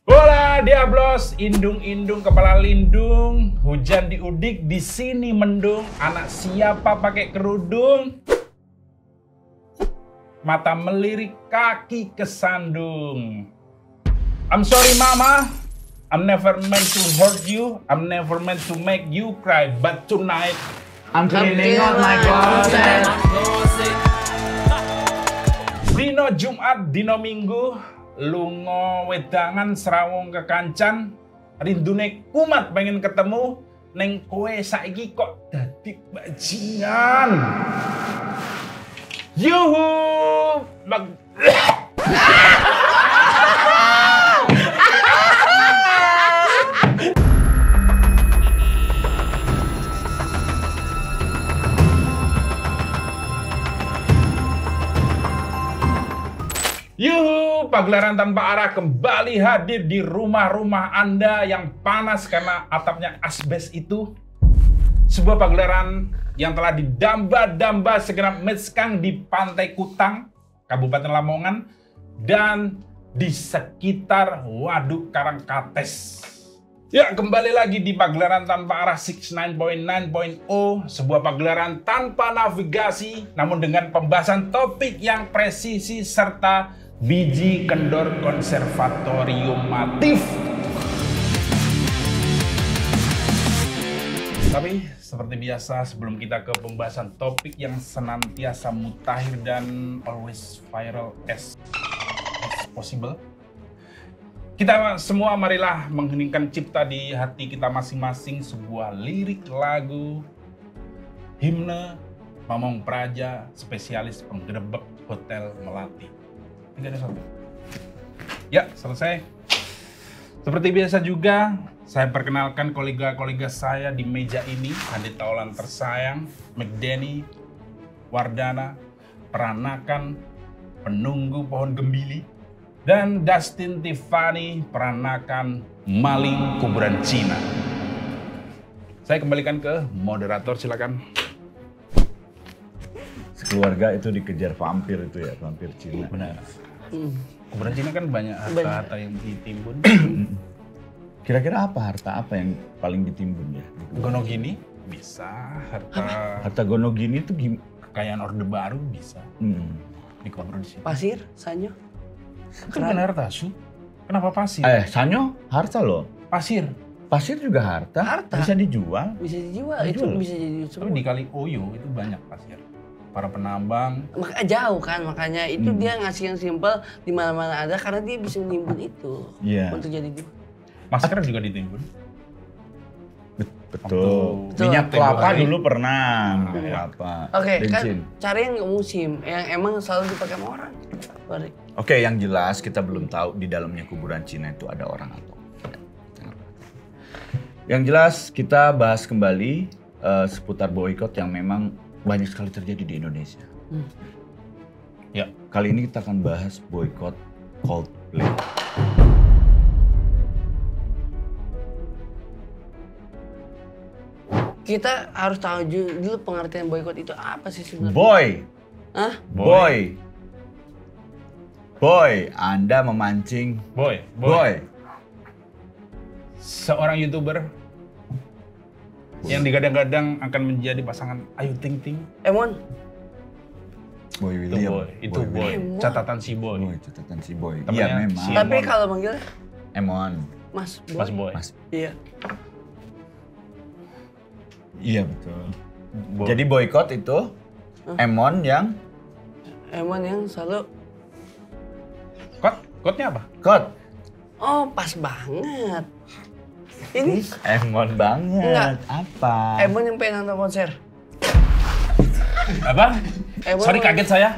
Hola Diablos, indung-indung kepala lindung, hujan di udik, di sini mendung, anak siapa pakai kerudung, mata melirik, kaki kesandung. I'm sorry mama, I'm never meant to hurt you, I'm never meant to make you cry, but tonight I'm cleaning out my closet. Dino Jumat, dino Minggu, lungo wedangan serawung kekancan, rindune kumat pengen ketemu, neng kowe saiki kok dadi bajingan. Yuhu! Yuhu, pagelaran tanpa arah kembali hadir di rumah-rumah Anda yang panas karena atapnya asbes itu. Sebuah pagelaran yang telah didamba-damba segenap metskang di Pantai Kutang, Kabupaten Lamongan, dan di sekitar Waduk Karangkates. Ya, kembali lagi di pagelaran tanpa arah 69.9.0, sebuah pagelaran tanpa navigasi, namun dengan pembahasan topik yang presisi serta biji kendor konservatoriumatif. Tapi seperti biasa, sebelum kita ke pembahasan topik yang senantiasa mutakhir dan always viral as possible, kita semua marilah mengheningkan cipta di hati kita masing-masing sebuah lirik lagu himne Mamong Praja, spesialis penggerebek Hotel Melati. 3, 2, 1. Ya, selesai. Seperti biasa juga, saya perkenalkan kolega-kolega saya di meja ini, Adit Taulan tersayang, McDenny, Wardana, Peranakan, penunggu pohon gembili, dan Dustin Tiffany, Peranakan maling kuburan Cina. Saya kembalikan ke moderator, silakan. Sekeluarga itu dikejar vampir itu ya, vampir Cina. Benar. Kuburan Cina kan banyak harta-harta yang ditimbun. Kira-kira harta apa yang paling ditimbun ya? Gonogini bisa, Harta Gonogini itu kekayaan Orde Baru bisa. Dikubur di sini. Pasir, Sanyo. Itu bukan harta, Su. Kenapa pasir? Sanyo harta loh. Pasir. Pasir juga harta. Bisa dijual. Bisa dijual, itu bisa jadi Tapi di Kali Oyo itu banyak pasir. Para penambang. Jauh kan, makanya itu dia ngasih yang simpel di mana-mana ada karena dia bisa menimbun itu. Iya. Untuk jadi Masker juga ditimbun. Betul. Minyak kelapa dulu pernah. Kelapa. Oke, kan bensin. cari yang nggak musim, yang emang selalu dipakai sama orang. Oke, yang jelas kita belum tahu di dalamnya kuburan Cina itu ada orang atau tidak. Yang jelas kita bahas kembali seputar boykot yang memang banyak sekali terjadi di Indonesia. Ya, kali ini kita akan bahas boykot Coldplay. Kita harus tahu dulu pengertian boykot itu apa sih sebenarnya? Hah? Boy, Anda memancing. Boy. Seorang YouTuber yang digadang-gadang akan menjadi pasangan Ayu Ting Ting. Emon. Boy William. Itu Boy. Catatan si Boy. Catatan si Boy. Iya memang. si Tapi kalau manggil Emon. Mas Boy. Iya. Iya betul. Jadi boykot itu Emon yang selalu Kotnya apa? Oh, pas banget. Ini Emon banget. Enggak. Apa? Emon yang pengen nonton konser. Apa? Emon Sorry, kaget saya.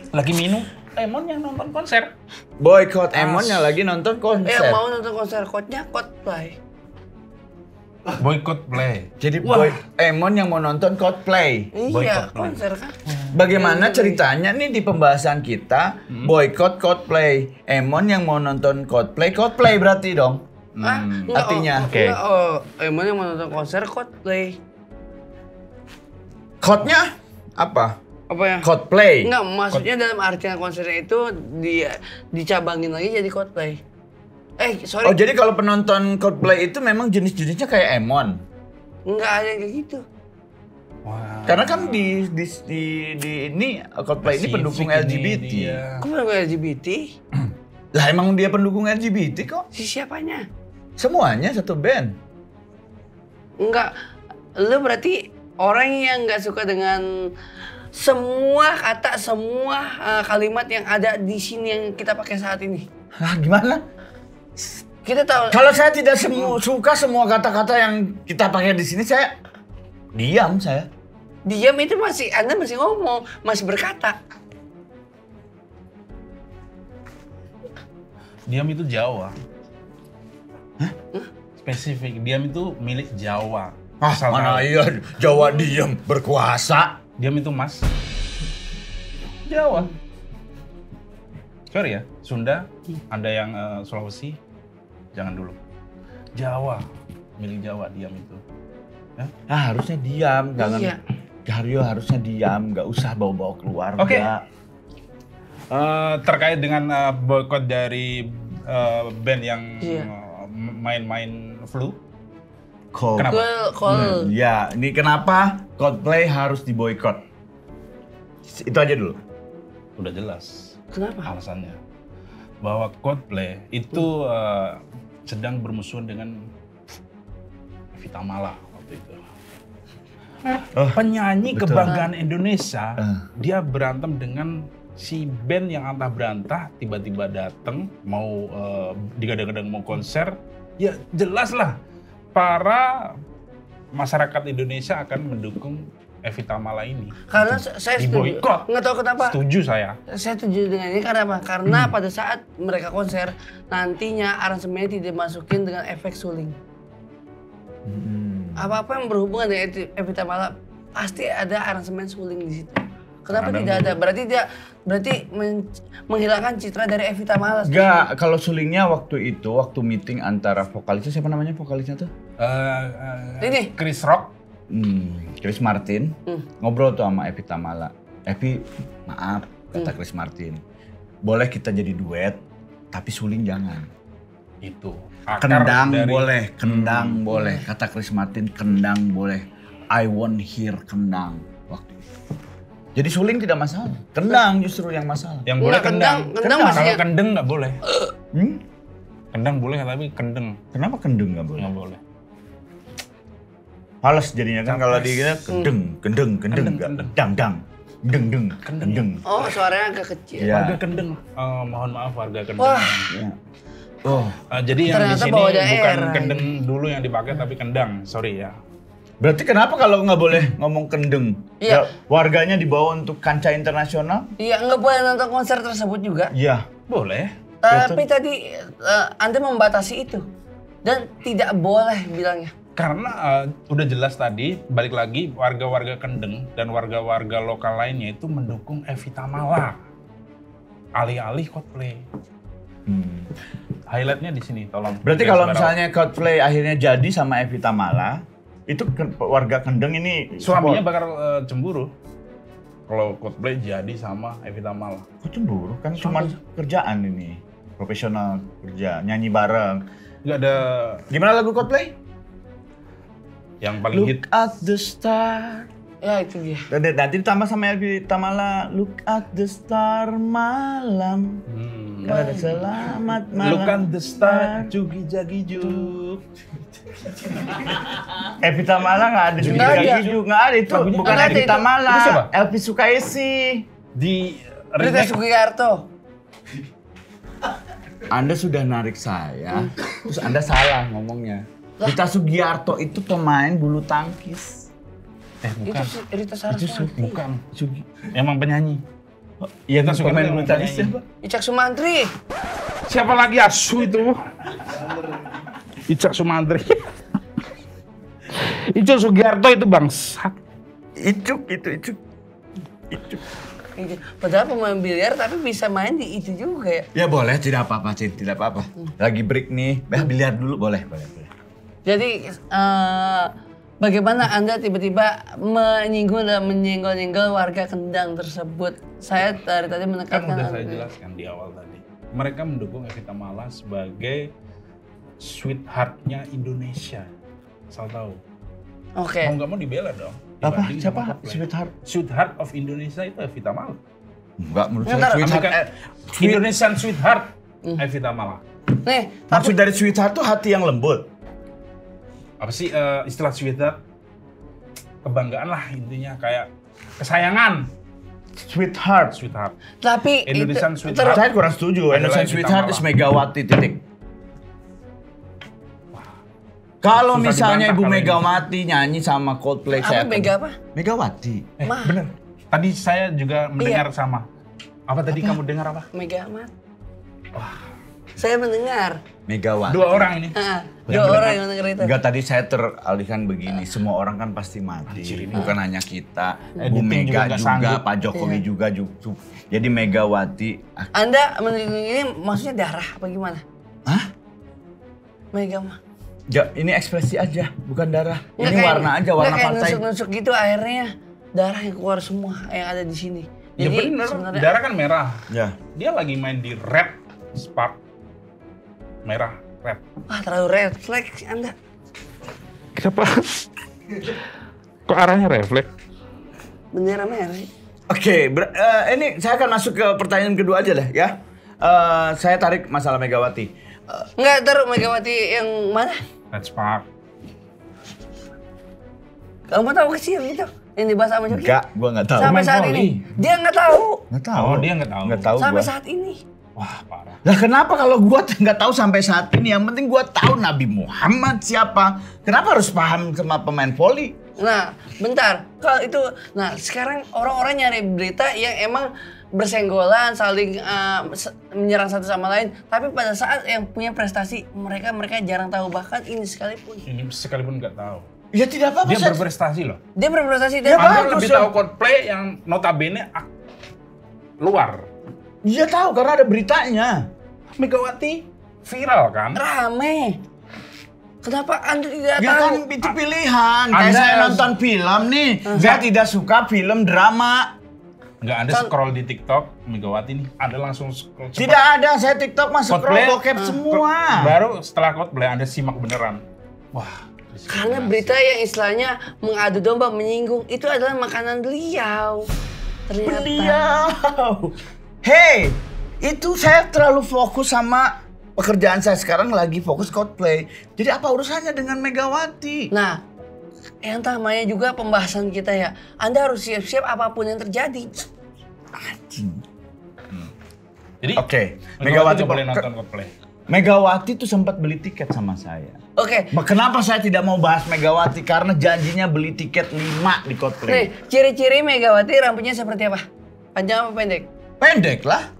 Lagi minum. Emon yang nonton konser. Boykot Emon yang lagi nonton konser. Yang mau nonton konser, Coldplay. Boykot play. Jadi Emon yang mau nonton Coldplay. Iya, konser kan. Bagaimana ceritanya nih di pembahasan kita boykot Coldplay. Emon yang mau nonton Coldplay berarti dong. Artinya. Emon yang mau nonton konser Coldplay. Coldnya apa? Apa ya? Coldplay. Enggak, maksudnya dalam artian konsernya itu dicabangin lagi jadi Coldplay. Sorry. Oh, jadi kalau penonton Coldplay itu memang jenis-jenisnya kayak Emon? Nggak ada yang kayak gitu. Wah. Karena kan di ini Coldplay ini pendukung LGBT. Kok pendukung LGBT? Lah emang dia pendukung LGBT kok? Si siapanya? Semuanya satu band. Enggak. Lu berarti orang yang nggak suka dengan semua kata, semua kalimat yang ada di sini yang kita pakai saat ini. Lah gimana? Kita tahu. Kalau saya tidak suka semua kata-kata yang kita pakai di sini, saya diam saya. Diam itu Anda masih ngomong, masih berkata. Diam itu Jawa. Hah? Spesifik, diam itu milik Jawa. Asal Mana tahu. iya Jawa diam berkuasa. Diam itu Mas. Jawa. Sorry ya, Sunda, ada yang Sulawesi, jangan dulu. Jawa, milik Jawa diam itu. Harusnya diam, jangan. Iya. Harusnya diam, nggak usah bawa-bawa keluarga. Oke. Terkait dengan boykot dari band yang main-main flu. Kenapa? Ya, ini kenapa Coldplay harus diboykot? Itu aja dulu. Udah jelas. Kenapa? Alasannya bahwa Coldplay itu sedang bermusuhan dengan Evita Mala waktu itu. Penyanyi betul. kebanggaan Indonesia, dia berantem dengan si band yang antah berantah, tiba-tiba datang mau digadang-gadang mau konser, ya jelas lah para masyarakat Indonesia akan mendukung Evita Mala ini. Karena saya setuju. Diboykot. Nggak tahu kenapa. Setuju saya. Saya setuju dengan ini karena apa? Karena pada saat mereka konser, nantinya aransemennya tidak masukin dengan efek suling. Apa-apa yang berhubungan dengan Evita Mala pasti ada aransemen suling di situ. Kenapa tidak ada? Berarti menghilangkan citra dari Evita Mala. Enggak, kalau sulingnya waktu meeting antara vokalisnya, siapa namanya vokalisnya tuh? Ini Chris Rock. Chris Martin ngobrol tuh sama Evita Mala. Evi, maaf, kata Chris Martin. Boleh kita jadi duet, tapi suling jangan. Itu. Kendang boleh. Kata Chris Martin, kendang boleh. I won't hear kendang waktu itu. Jadi suling tidak masalah. Kendang justru yang masalah. Yang boleh kendang. Kendang masih. Kalau kendeng nggak boleh. Kendang boleh tapi kendeng Kenapa kendeng nggak boleh? nggak boleh. Males jadinya kan kalau di kita kendeng, dang. Oh, suaranya agak kecil. Iya. Warga kendeng. Mohon maaf warga kendeng. Wah. Ya. Oh, Jadi yang di Ternyata sini bawa bukan daerah. kendeng dulu yang dipakai tapi kendang. Sorry ya. berarti kenapa kalau nggak boleh ngomong kendeng? Iya. Ya, warganya dibawa untuk kancah internasional? Iya, nggak boleh nonton konser tersebut juga. Iya. Boleh. Tapi tadi Anda membatasi itu. Dan tidak boleh bilangnya. Karena udah jelas tadi, balik lagi warga-warga Kendeng dan warga-warga lokal lainnya itu mendukung Evita Mala. Alih-alih Coldplay. Highlightnya di sini, tolong. Berarti kalau misalnya Coldplay akhirnya jadi sama Evita Mala, itu warga Kendeng ini suaminya support. bakal cemburu. Kalau Coldplay jadi sama Evita Mala. Kok cemburu? Kan cuma kerjaan ini. Profesional kerja, nyanyi bareng. Nggak ada Gimana lagu Coldplay? yang paling hit. Look at the star. Ya, itu dia. Dan nanti ditambah sama Evita Mala, Look at the star malam. Kan ada selamat malam. Look at the star, jugi jagi juk. Evita Mala nggak ada juga Nggak ada. gitu, nggak ada itu. Lagunya Bukan nggak ada Evita itu. Mala, Itu siapa? Elvi Sukaisi. Di Rita remake Sugiarto. Anda sudah narik saya, terus Anda salah ngomongnya. Rita Sugiarto itu pemain bulu tangkis. bukan. Itu Rita Saraswati. Bukan. Emang penyanyi. Iya, Rita pemain Sugiarto bulu yang tangkis penyanyi. siapa? Icak Sumantri. Siapa lagi asu itu? Icak Sumantri. Icuk Sugiarto itu bangsat. Icuk. Padahal pemain biliar tapi bisa main di itu juga ya. Ya boleh, tidak apa-apa, Cin, tidak apa-apa. Lagi break nih, biliar dulu, boleh. Jadi bagaimana Anda tiba-tiba menyinggung dan menyenggol-nyenggol warga Kendang tersebut? Saya dari tadi Kan menekankan. udah saya jelaskan di awal tadi. mereka mendukung Evita Mala sebagai sweetheart-nya Indonesia. Asal tahu. Oke. Mau nggak mau dibela dong. Apa? Dibanding Siapa? sama Coldplay. Sweetheart? Sweetheart of Indonesia itu Evita Mala. Enggak, menurut Ntar, saya sweetheart. Indonesian sweetheart Evita Mala. Nih, Maksud dari sweetheart tuh hati yang lembut. Apa sih istilah sweetheart? Kebanggaan lah intinya, kayak kesayangan. Sweetheart. Sweetheart. tapi Indonesian itu, sweetheart. Saya kurang setuju. Adalah Indonesian Evita sweetheart Mala. is Megawati titik. Kalau Susah misalnya dibantah Ibu kalau ini. Megawati nyanyi sama Coldplay, apa saya Mega apa? Megawati. Mah. Bener. Tadi saya juga mendengar Iya. sama. Apa tadi kamu dengar apa? Mega Amat. Saya mendengar. Megawati. Dua orang ini. Dua orang yang mendengar itu. Enggak, tadi saya teralihkan begini, semua orang kan pasti mati, bukan hanya kita, Bu Editing juga Mega nggak juga, sanggup. Pak Jokowi juga. Jadi Megawati, Anda menurut ini maksudnya darah apa gimana? hah? Mega mah. Ya, ini ekspresi aja, bukan darah. Nggak Ini kayak- warna aja, nggak warna kayak partai. nusuk-nusuk gitu akhirnya darah yang keluar semua yang ada di sini. Ya Jadi bener, sebenarnya darah kan merah. Ya, Dia lagi main di red spark. Merah, red. wah terlalu red flag sih Anda. Kenapa? Kok arahnya refleks? Bendera merah. oke. Ini saya akan masuk ke pertanyaan kedua aja lah ya. Saya tarik masalah Megawati. Enggak, taruh Megawati yang mana? Red spark. Kamu tahu kecil gitu? Yang dibahas sama Joki? Enggak, gua nggak tahu. Sampai Main saat volley. ini. Dia nggak tahu. Nggak tahu. Oh, dia nggak tahu. Nggak tahu Sampai gua. saat ini. Wah, parah. Lah kenapa kalau gua nggak tahu sampai saat ini? Yang penting gua tahu Nabi Muhammad siapa. Kenapa harus paham sama pemain voli? Nah, bentar. Kalau itu, nah sekarang orang-orang nyari berita yang emang bersenggolan, saling menyerang satu sama lain. Tapi pada saat yang punya prestasi, mereka jarang tahu, bahkan ini sekalipun. Ini sekalipun nggak tahu. Ya tidak apa-apa. Dia saya- berprestasi loh. Dia berprestasi Ya, dan Anda bagus lebih dong. tahu Coldplay yang notabene luar. Iya tahu karena ada beritanya. Megawati viral kan? rame. Kenapa Anda tidak Ya tahu? kan itu pilihan. Kayak Anda saya harus- nonton film nih, saya tidak suka film drama. Nggak ada scroll di TikTok Megawati nih. Anda langsung scroll cepat. Tidak ada, saya TikTok masuk Coldplay, bokep semua. Baru setelah Coldplay Anda simak beneran. Wah. Karena berita yang istilahnya mengadu domba, menyinggung, itu adalah makanan beliau. Ternyata. Beliau. Hei, itu saya terlalu fokus sama pekerjaan saya sekarang lagi fokus Coldplay. Jadi apa urusannya dengan Megawati? Nah, yang namanya juga pembahasan kita ya. Anda harus siap-siap apapun yang terjadi. Jadi Oke, Megawati Megawati nggak boleh nonton Coldplay. Megawati tuh sempat beli tiket sama saya. Oke, Kenapa saya tidak mau bahas Megawati? Karena janjinya beli tiket 5 di nih Coldplay. ciri-ciri Megawati rambutnya seperti apa? Panjang apa pendek? Pendek lah.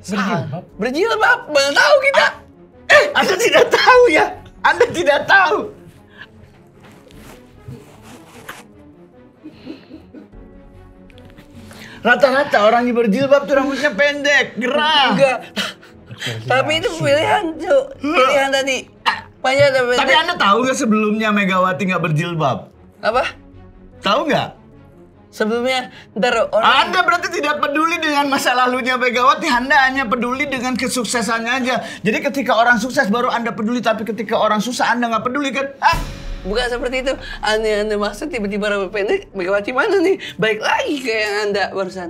Berjilbab. Berjilbab, mana tahu kita. Anda tidak tahu ya? Anda tidak tahu. Rata-rata orang yang berjilbab tuh rambutnya pendek, gerah. Enggak. Tapi itu pilihan, Cuk. Pilihan tadi. Panjang atau pendek? Tapi Anda tahu nggak sebelumnya Megawati nggak berjilbab? Apa? Tahu nggak? Sebelumnya, ntar orang... Anda berarti tidak peduli dengan masa lalunya Megawati, Anda hanya peduli dengan kesuksesannya aja. Jadi ketika orang sukses baru Anda peduli, tapi ketika orang susah Anda nggak peduli kan? Hah? Bukan seperti itu. Anda maksud tiba-tiba rambut pendek, Megawati mana nih? Baik lagi kayak yang Anda barusan.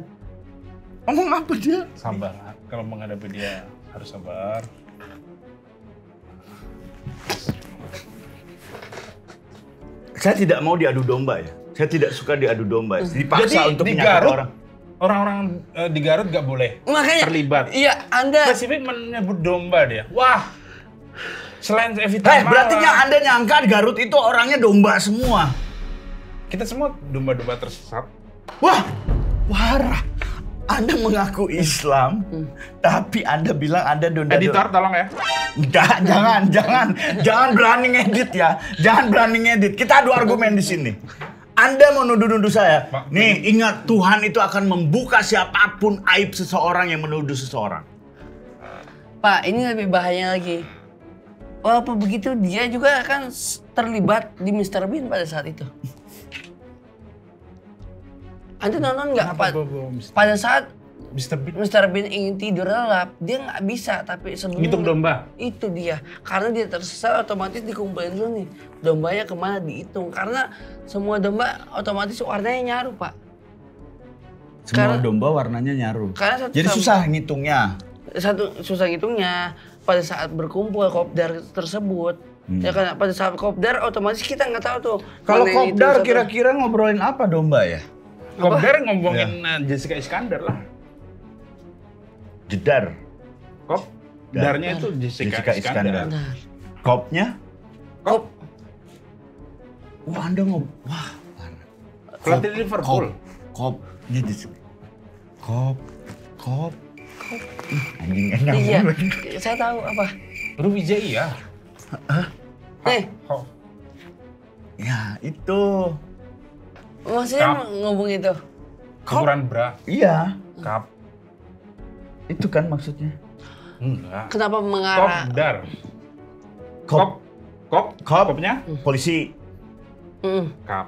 Ngomong apa dia? Sabar. Kalau menghadapi dia harus sabar. Saya tidak mau diadu domba ya. Saya tidak suka diadu domba. Dipaksa Jadi untuk di menyakiti Garut, orang. orang-orang di Garut nggak boleh Makanya, terlibat. iya Anda... Spesifik menyebut domba dia. Wah. Selain Evita Mala, Berarti Anda nyangka Garut itu orangnya domba semua. kita semua domba-domba tersesat. Wah, parah. Anda mengaku Islam, tapi Anda bilang Anda domba. Editor tolong ya. Enggak, jangan berani ngedit ya. Jangan berani ngedit. Kita adu argumen di sini. Anda mau nuduh-nuduh saya. Pak, Nih, ingat Tuhan itu akan membuka siapapun aib seseorang yang menuduh seseorang. Pak, ini lebih bahaya lagi. Walaupun begitu, dia juga akan terlibat di Mr. Bean pada saat itu. Anda nonton nggak? Kenapa gua Mr. Pada saat Mr. Bean ingin tidur lelap, dia nggak bisa. Tapi sebelum Ngitung domba. itu dia, karena dia tersesat otomatis dikumpulin dulu nih. Dombanya kemana dihitung, karena semua domba otomatis warnanya nyaru pak. Semua domba warnanya nyaru. Karena Jadi susah ngitungnya. Susah ngitungnya. Pada saat berkumpul kopdar tersebut, ya kan pada saat kopdar otomatis kita nggak tahu tuh. Kalau mana yang kopdar itu kira-kira ngobrolin apa domba ya? Kopdar ngomongin Jessica Iskandar lah. Jedar. Kopdarnya itu Jessica Iskandar. Benar. Kopnya? Kop. Wah, Anda wah. Pelatih Liverpool. Kopnya Kop. Anjing enak Iya, banget. saya tahu apa. Ruwijaya. Nih, Ya, itu. maksudnya Kap. ngomong itu. Ukuran bra. Iya, Kap. itu kan maksudnya. Enggak. Kenapa mengarah? Kopdar. Kop. Kopnya? Polisi. Mm. Kap.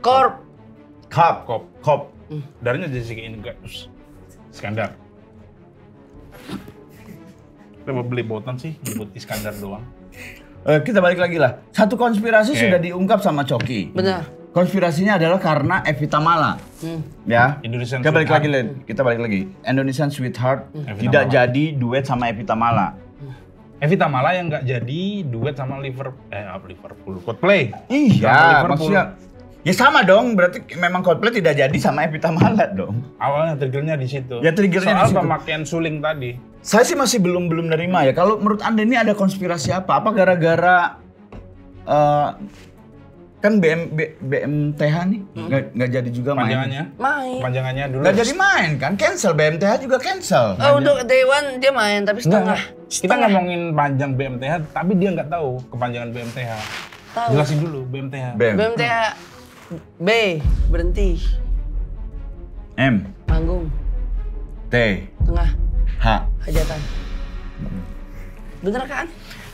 Korp. Kop. Darnya Jessica Iskandar. Kenapa beli botan sih nyebut Iskandar doang? Kita balik lagi lah. Satu konspirasi sudah diungkap sama Coki. Benar. Konspirasinya adalah karena Evita Mala. Ya. Indonesian Kita balik Sweetheart. lagi, Len. Kita balik lagi. Indonesian Sweetheart Evita tidak Mala. jadi duet sama Evita Mala. Evita Mala yang nggak jadi duet sama Liverpool. Coldplay. Sama Iya, Liverpool. maksudnya ya sama dong. Berarti memang Coldplay tidak jadi sama Evita Mala dong. Awalnya triggernya di situ. Ya, triggernya di Soal situ. pemakaian suling tadi. Saya sih masih belum nerima ya. Kalau menurut Anda ini ada konspirasi apa? Apa gara-gara kan BMTH nih nggak jadi juga main. Panjangannya. Main. Panjangannya dulu. Nggak jadi main kan? Cancel. BMTH juga cancel. Oh, untuk Dewan dia main tapi setengah. Kita ngomongin panjang BMTH, tapi dia nggak tahu kepanjangan BMTH. Tahu. Jelasin dulu BMTH. BMTH B berhenti, M manggung, T tengah, H. hajatan. Bener kan?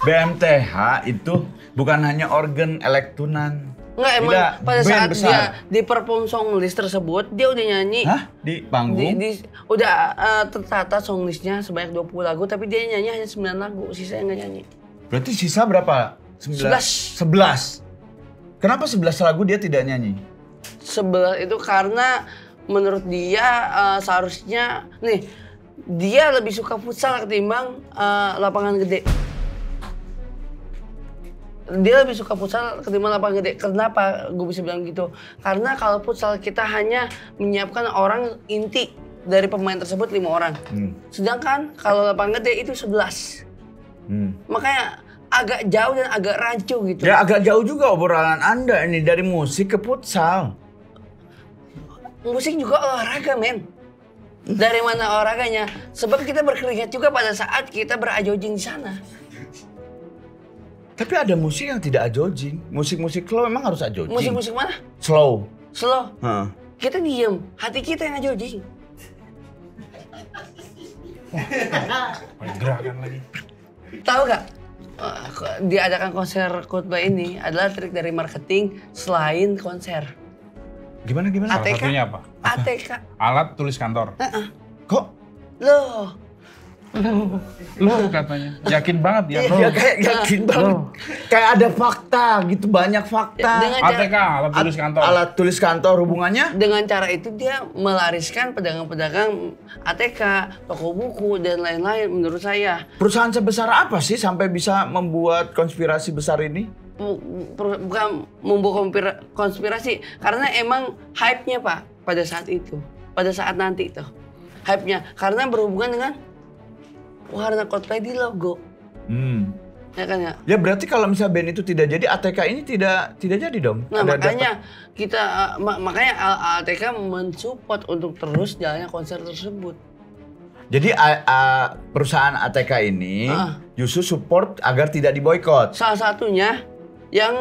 BMTH itu bukan hanya organ elektunan. Enggak, emang Tidak, pada band saat besar. dia di perform song list tersebut, dia udah nyanyi. Hah? Di panggung? Udah tertata song listnya sebanyak 20 lagu, tapi dia nyanyi hanya 9 lagu, sisanya nggak nyanyi. Berarti sisa berapa? 11. Kenapa 11 lagu dia tidak nyanyi? 11 itu karena menurut dia seharusnya nih dia lebih suka futsal ketimbang lapangan gede. Dia lebih suka futsal ketimbang lapangan gede. Kenapa gue bisa bilang gitu? Karena kalau futsal kita hanya menyiapkan orang inti dari pemain tersebut 5 orang. Sedangkan kalau lapangan gede itu 11. Makanya agak jauh dan agak rancu gitu. Ya agak jauh juga obrolan Anda ini dari musik ke futsal. Musik juga olahraga, men. Dari mana olahraganya? Sebab kita berkeringat juga pada saat kita berajojing di sana. Tapi ada musik yang tidak ajojing. Musik-musik slow memang harus ajojing. Musik-musik mana? Slow. Slow. Heeh. Kita diem, hati kita yang ajojing. Gerakan lagi. Tahu gak? Diadakan konser Coldplay ini adalah trik dari marketing selain konser. Gimana? Salah ATK? satunya apa? ATK. Alat tulis kantor. Kok? Loh. Lo katanya. Yakin banget ya lo. Ya kayak yakin banget. Kayak ada fakta gitu, banyak fakta. Dengan ATK, alat tulis kantor. Alat tulis kantor hubungannya? Dengan cara itu dia melariskan pedagang-pedagang ATK, toko buku dan lain-lain menurut saya. Perusahaan sebesar apa sih sampai bisa membuat konspirasi besar ini? Bukan membuat konspirasi karena emang hype-nya Pak pada saat itu. Pada saat nanti itu. Hype-nya karena berhubungan dengan warna Coldplay di logo. Ya kan ya? Ya berarti kalau misalnya band itu tidak jadi, ATK ini tidak jadi dong. Nah, Ada makanya dapat- kita makanya ATK mensupport untuk terus jalannya konser tersebut. Jadi perusahaan ATK ini justru support agar tidak diboykot. Salah satunya yang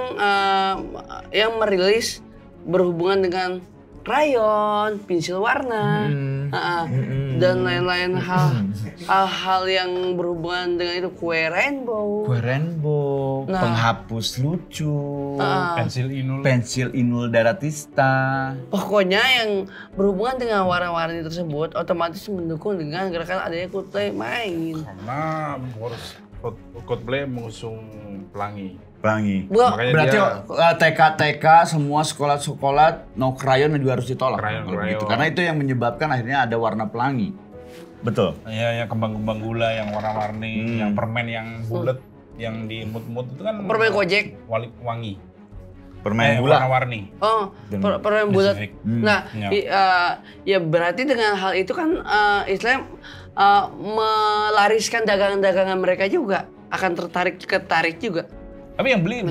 merilis berhubungan dengan rayon, pensil warna, Dan lain-lain hal-hal yang berhubungan dengan itu, kue rainbow. Kue rainbow, penghapus lucu, pensil inul daratista. Pokoknya yang berhubungan dengan warna-warni tersebut otomatis mendukung dengan gerakan adanya Coldplay main. Karena Coldplay mengusung pelangi. Berarti TK semua sekolah-sekolah no crayon juga harus ditolak. Gitu. Karena itu yang menyebabkan akhirnya ada warna pelangi. Betul. Iya, yang kembang-kembang gula yang warna-warni, yang permen yang bulat, yang diemut-emut itu kan permen Gojek. Wangi. Permen gula. Warna-warni. Oh, permen bulat. Nah, ya berarti dengan hal itu kan Islam melariskan dagangan-dagangan mereka juga akan ketarik juga. Tapi yang beli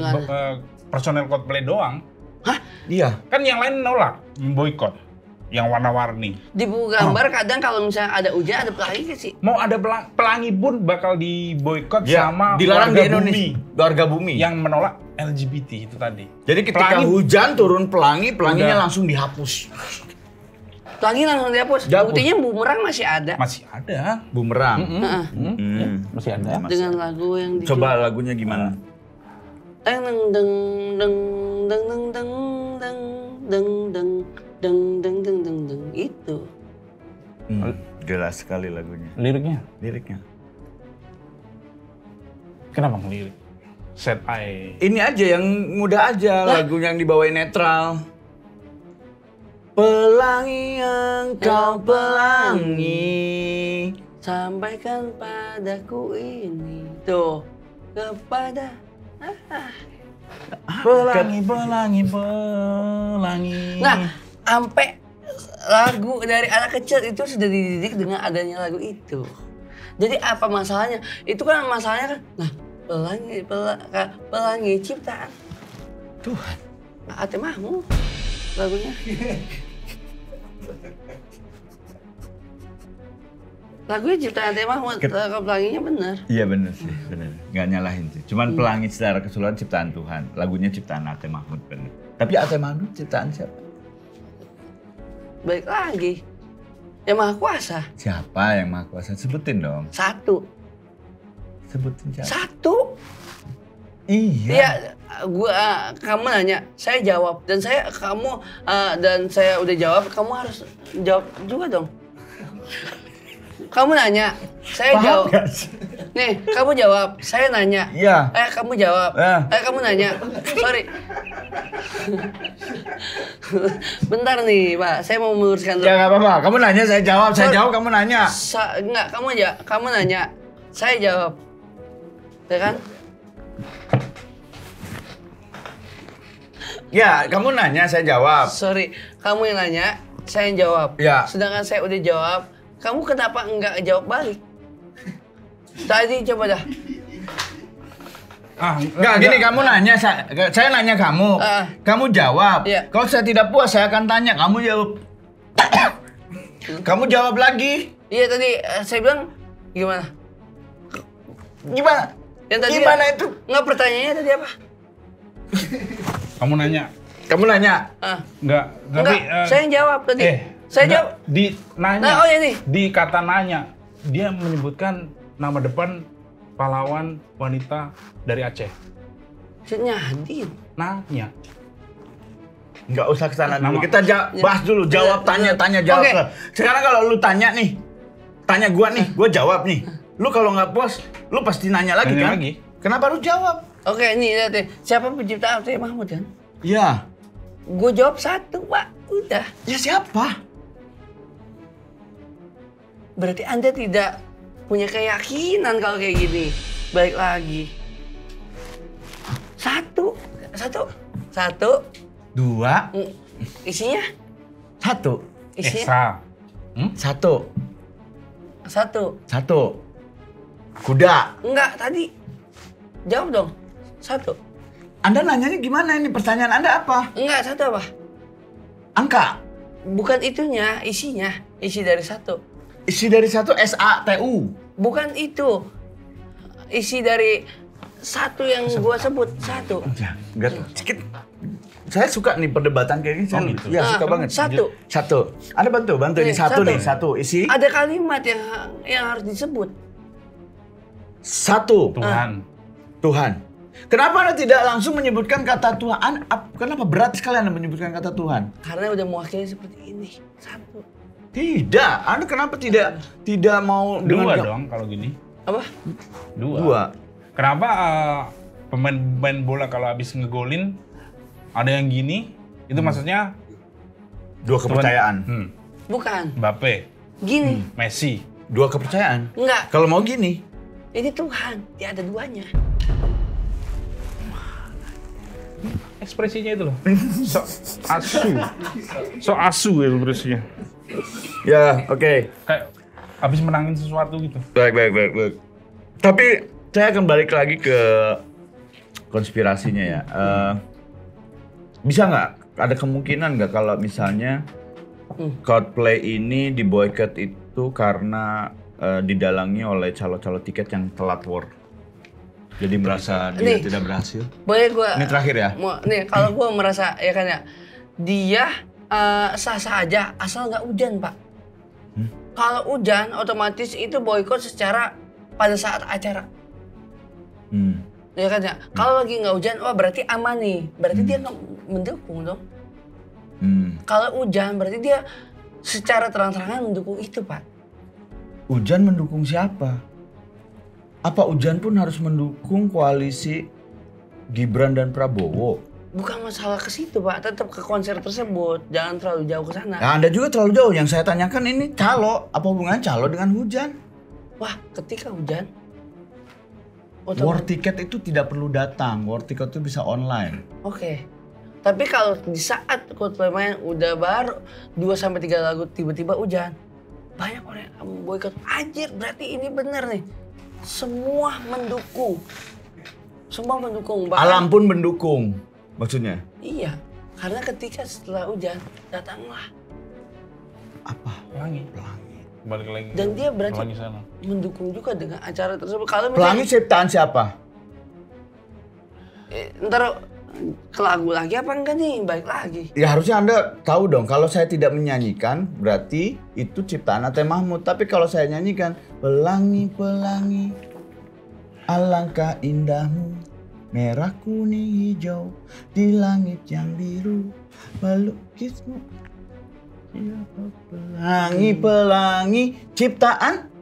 personel Coldplay doang. Hah? Iya. Kan yang lain nolak, memboikot. Yang warna-warni. Di buku gambar kadang kalau misalnya ada hujan ada pelangi sih. Mau ada pelangi pun bakal diboikot sama dilarang di Indonesia. Warga bumi. Yang menolak LGBT itu tadi. Jadi ketika hujan turun pelanginya langsung dihapus. Pelangi langsung dihapus. Buktinya bumerang masih ada. Masih ada. Bumerang. Masih ada. Dengan lagu yang coba lagunya gimana? Deng deng deng deng deng deng deng deng deng deng deng deng deng deng itu. Jelas sekali lagunya. Liriknya. Kenapa ngelirik? Set eye. Ini aja yang mudah aja, lagu yang dibawain netral. Pelangi yang kau pelangi, sampaikan padaku ini. Tuh, kepada pelangi. Nah, sampai lagu dari anak kecil itu sudah dididik dengan adanya lagu itu. Jadi apa masalahnya? Itu kan masalahnya kan, nah pelangi ciptaan Tuhan. Ate Mahmud lagunya. Lagunya ciptaan Ate Mahmud, pelanginya benar. Iya benar sih, benar. Nggak nyalahin sih. Cuman pelangi secara keseluruhan ciptaan Tuhan. Lagunya ciptaan Ate Mahmud benar. Tapi Ate Mahmud ciptaan siapa? Balik lagi, yang Maha Kuasa. Siapa yang Maha Kuasa? Sebutin dong. Satu. Sebutin siapa? Satu. Iya. Iya, kamu nanya, saya jawab dan saya udah jawab, kamu harus jawab juga dong. Kamu nanya, saya jawab. Nih, kamu jawab, saya nanya. Iya. Kamu jawab. Kamu nanya. Sorry. Bentar nih, Pak. Saya mau meluruskan dulu. Ya nggak apa-apa. Kamu nanya, saya jawab. Saya jawab, kamu nanya. Enggak, kamu nanya. Saya jawab. Ya kan? Ya, kamu nanya, saya jawab. Sorry, kamu yang nanya, saya yang jawab. Ya. Sedangkan saya udah jawab, kamu kenapa enggak jawab balik? Tadi coba dah. Enggak, gini kamu nanya, saya nanya kamu. Kamu jawab. Iya. Kalau saya tidak puas, saya akan tanya, kamu jawab. Kamu jawab lagi. Iya tadi saya bilang gimana? Gimana? Yang tadi gimana itu? Enggak, pertanyaannya tadi apa? Kamu nanya. Kamu nanya? Enggak, tapi saya yang jawab tadi. Saya jawab. Di nanya. Nah, oh ini. Di kata nanya, dia menyebutkan nama depan pahlawan wanita dari Aceh. Nyadin. Nanya. Nggak usah kesana dulu. Kita bahas dulu. Jawab, tanya, jawab. Okay. Sekarang kalau lu tanya nih, tanya gua nih, gua jawab nih. Lu kalau nggak puas, lu pasti nanya lagi kan? Kenapa lu jawab? Oke, nih lihat nih. Siapa pencipta Ate Mahmud kan? Iya. Gue jawab satu, Pak. Udah. Ya siapa? Berarti Anda tidak punya keyakinan kalau kayak gini. Balik lagi. Satu. Dua. Isinya? Satu. Isinya? Satu. Kuda. Enggak, tadi. Jawab dong. Satu. Anda nanyanya gimana ini? Pertanyaan Anda apa? Enggak, satu apa? Angka. Bukan itunya, isinya. Isi dari satu. Isi dari satu SATU. Bukan itu. Isi dari satu yang gua sebut. Satu. Enggak, sedikit. saya suka nih perdebatan kayak gini. Oh, gitu. Ya, suka banget. Satu. Anda bantu ini satu isi. Ada kalimat yang harus disebut. Satu. Tuhan. Kenapa Anda tidak langsung menyebutkan kata Tuhan? Kenapa berat sekali Anda menyebutkan kata Tuhan? Karena udah mewakili seperti ini. Satu. Tidak. Anda kenapa tidak mau Dua dengan dong kalau gini. Apa? Dua. Kenapa pemain bola kalau habis ngegolin ada yang gini? Itu maksudnya dua kepercayaan. Bukan. Mbappe, Gini. Messi. Dua kepercayaan. Enggak. Kalau mau gini, Ini Tuhan. Dia ada duanya. Ekspresinya itu loh. So asu ekspresinya. ya oke. Kayak habis menangin sesuatu gitu. Baik. Tapi saya akan balik lagi ke konspirasinya ya. Bisa nggak? Ada kemungkinan nggak kalau misalnya Coldplay ini diboykot itu karena didalangi oleh calo-calo tiket yang telat war. Jadi merasa dia tidak berhasil. Boleh gue. Ini terakhir ya. Kalau gue merasa ya kan ya, dia sah-sah aja asal nggak hujan pak. Kalau hujan otomatis itu boykot secara pada saat acara. Ya kan ya. Kalau lagi nggak hujan, wah berarti aman nih. Berarti dia nggak mendukung dong. Kalau hujan berarti dia secara terang-terangan mendukung itu pak. Hujan mendukung siapa? Apa Hujan pun harus mendukung koalisi Gibran dan Prabowo? Bukan masalah ke situ pak, tetap ke konser tersebut. Jangan terlalu jauh ke sana. Nah, Anda juga terlalu jauh. Yang saya tanyakan ini calo. Apa hubungan calo dengan hujan? Wah, ketika hujan. War ticket itu tidak perlu datang. War ticket itu bisa online. Oke. Tapi kalau di saat Coldplay main udah baru 2-3 lagu tiba-tiba hujan. Banyak orang yang boykot. Anjir, berarti ini bener nih. Semua mendukung. Bahkan, Alam pun mendukung. Maksudnya? Iya. Karena ketika setelah hujan datanglah Apa? Pelangi. Balik lagi. Dan dia berarti Pelangi sana. mendukung juga dengan acara tersebut. Kalau Pelangi ciptaan siapa? Ntar ke lagu lagi apa enggak nih? Balik lagi. Ya harusnya Anda tahu dong. Kalau saya tidak menyanyikan berarti itu ciptaan Atte Mahmud. Tapi kalau saya nyanyikan pelangi alangkah indahmu, merah kuning hijau di langit yang biru, melukismu. Pelangi ciptaan.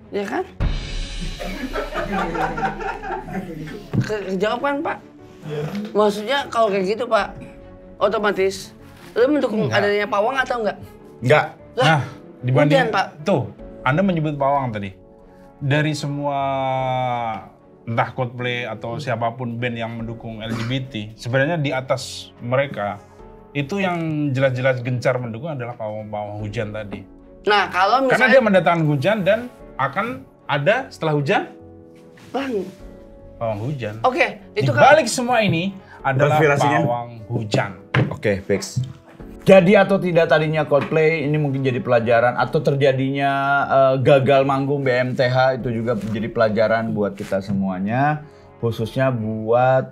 Ya kan? Jawaban pak. Maksudnya kalau kayak gitu pak, otomatis lu mendukung adanya pawang atau enggak? Enggak. Nah, dibanding Pak. Tuh, Anda menyebut pawang tadi. Dari semua entah Coldplay atau siapapun band yang mendukung LGBT, sebenarnya di atas mereka itu yang jelas-jelas gencar mendukung adalah pawang-pawang hujan tadi. Nah, kalau misalnya Karena dia mendatangkan hujan dan akan ada setelah hujan pawang hujan. Oke, itu Di balik semua ini adalah Konspirasinya? pawang hujan. Oke, fix. Jadi atau tidak tadinya Coldplay ini mungkin jadi pelajaran atau terjadinya gagal manggung BMTH itu juga menjadi pelajaran buat kita semuanya, khususnya buat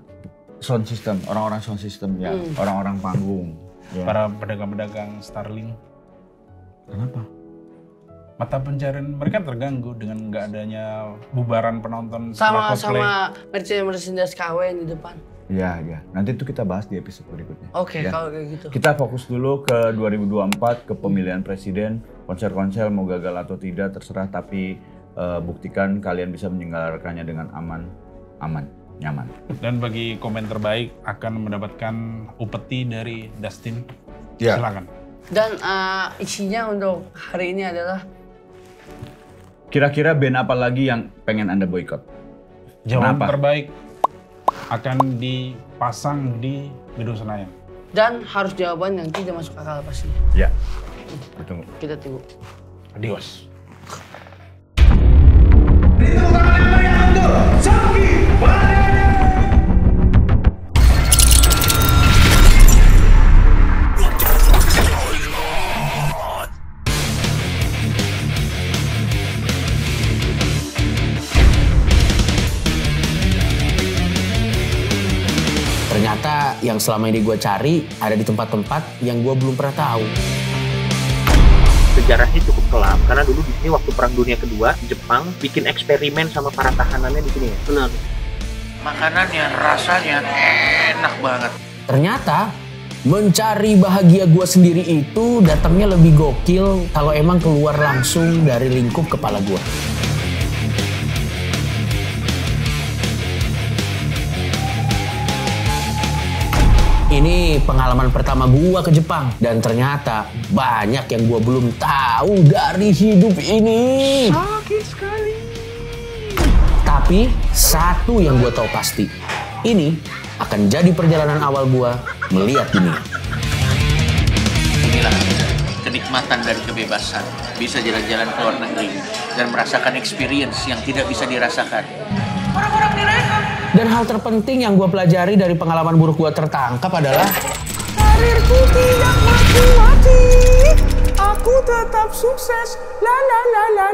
sound system, orang-orang sound system ya, orang-orang panggung. Ya. Para pedagang-pedagang Starling. Kenapa? Mata pencarian mereka terganggu dengan nggak adanya bubaran penonton setelah Coldplay. sama Mercedes KW di depan. Iya. Nanti itu kita bahas di episode berikutnya. Oke, Ya. kalau kayak gitu. Kita fokus dulu ke 2024, ke pemilihan presiden. Konser-konser mau gagal atau tidak terserah, tapi buktikan kalian bisa menyelenggarakannya dengan aman, nyaman. Dan bagi komen terbaik akan mendapatkan upeti dari Dustin. Ya. Silakan. Dan isinya untuk hari ini adalah Kira-kira band apa lagi yang pengen Anda boykot? Jawaban Kenapa? terbaik akan dipasang di Gedung Senayan. dan harus jawaban yang tidak masuk akal pastinya. Ya. Tunggu. Kita tunggu. Adios. Ternyata yang selama ini gue cari ada di tempat-tempat yang gue belum pernah tahu. Sejarahnya cukup kelam karena dulu di sini waktu Perang Dunia Kedua Jepang bikin eksperimen sama para tahanannya di sini ya. Benar. Makanannya rasanya enak banget. Ternyata mencari bahagia gue sendiri itu datangnya lebih gokil kalau emang keluar langsung dari lingkup kepala gue. Ini pengalaman pertama gua ke Jepang dan ternyata banyak yang gua belum tahu dari hidup ini. Sakit sekali. Tapi satu yang gua tahu pasti, ini akan jadi perjalanan awal gua melihat dunia. Inilah kenikmatan dari kebebasan. Bisa jalan-jalan ke luar negeri dan merasakan experience yang tidak bisa dirasakan. Orang-orang direkam. Dan hal terpenting yang gue pelajari dari pengalaman buruk gue tertangkap adalah Karirku tidak mati-mati, aku tetap sukses, la la la la